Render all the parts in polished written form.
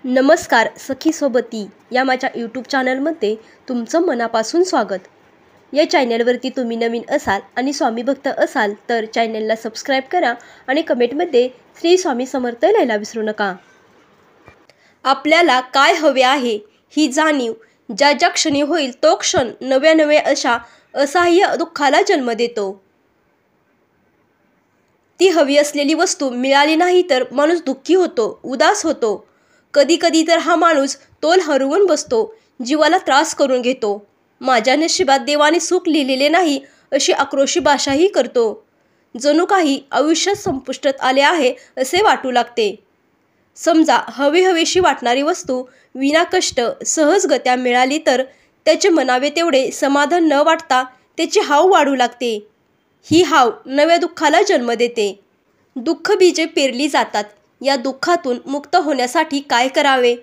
नमस्कार सखी सोबती या माझ्या यूट्यूब चॅनलमध्ये तुमचं मनापासून स्वागत। या चॅनलवरती तुम्ही नवीन असाल आणि स्वामी भक्त असाल तर चॅनलला सबस्क्राईब करा आणि कमेंटमध्ये श्री स्वामी समर्थ लिहायला विसरू नका। आपल्याला काय हवे आहे ही जाणीव ज्या ज्या क्षणी होईल तो क्षण नव्या नव्या अशा असह्य दुःखाला जन्म देतो। ती हवी असलेली वस्तू मिळाली नाही तर माणूस दुःखी होतो, उदास होतो। कधी कधी तर हा माणूस तोल हरवून बसतो, जीवाला त्रास करून घेतो। माझ्या नशिबात देवाने सुख लिहिलेले नाही अशी आक्रोशी भाषाही करतो। जणू काही आयुष्य संपुष्टात आले आहे असे वाटू लागते। समजा हवीशी वाटणारी वस्तू विना कष्ट सहजगत्या मिळाली तर त्याचे मनावे तेवढे समाधान न वाटता त्याची हाव वाढू लागते। ही हाव नव्या दुःखाला जन्म देते। दुःख बीजे पेरली जातात। या दुःखातून मुक्त होण्यासाठी काय करावे?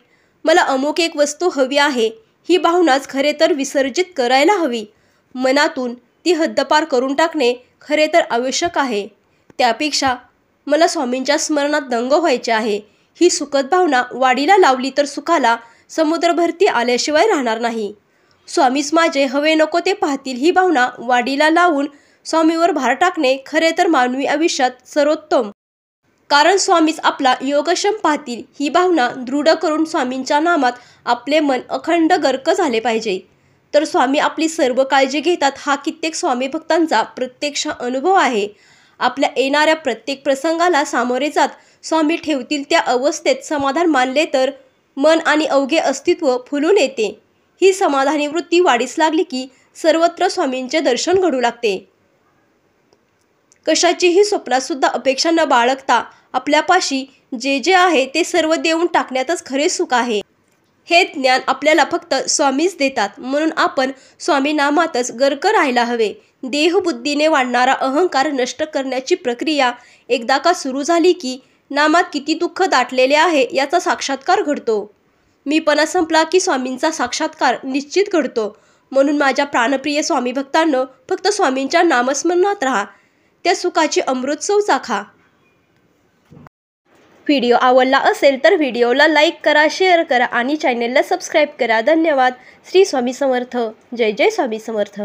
मला अमुक एक वस्तू हवी आहे ही भावनाच खरे तर विसर्जित करायला हवी। मनातून ती हद्दपार करून टाकणे खरे तर आवश्यक आहे। त्यापेक्षा मला स्वामींच्या स्मरणात दंग व्हायचे आहे ही सुखद भावना वाढीला लावली तर सुखाला समुद्रभरती आल्याशिवाय राहणार नाही। स्वामीच माझे हवे नको ते पाहतील ही भावना वाढीला लावून स्वामीवर भार टाकणे खरे तर मानवी आयुष्यात सर्वोत्तम। कारण स्वामीच आपला योगक्षम पाहतील ही भावना दृढ करून स्वामींच्या नामात आपले मन अखंड गर्क झाले पाहिजे। तर स्वामी आपली सर्व काळजी घेतात हा कित्येक स्वामी भक्तांचा प्रत्यक्ष अनुभव आहे। आपल्या येणाऱ्या प्रत्येक प्रसंगाला सामोरे जात स्वामी ठेवतील त्या अवस्थेत समाधान मानले तर मन आणि अवघे अस्तित्व फुलून येते। ही समाधानी वृत्ती वाढीस लागली की सर्वत्र स्वामींचे दर्शन घडू लागते। कशाचीही स्वप्नातसुद्धा अपेक्षा न बाळगता आपल्यापाशी जे जे आहे ते सर्व देऊन टाकण्यातच खरे सुख आहे। हे ज्ञान आपल्याला फक्त स्वामीच देतात, म्हणून आपण स्वामी नामातच गर्क राहायला हवे। देहबुद्धीने वाढणारा अहंकार नष्ट करण्याची प्रक्रिया एकदा का सुरू झाली की नामात किती दुःख दाटलेले आहे याचा साक्षात्कार घडतो। मीपणा संपला की स्वामींचा साक्षात्कार निश्चित घडतो। म्हणून माझ्या प्राणप्रिय स्वामी भक्तांनो, फक्त स्वामींच्या नामस्मरणात राहा, त्या सुखाची अमृतसव चाखा। व्हिडिओ आवडला असेल तर व्हिडिओला लाईक करा, शेअर करा आणि चॅनलला सबस्क्राईब करा। धन्यवाद। श्री स्वामी समर्थ। जय जय स्वामी समर्थ।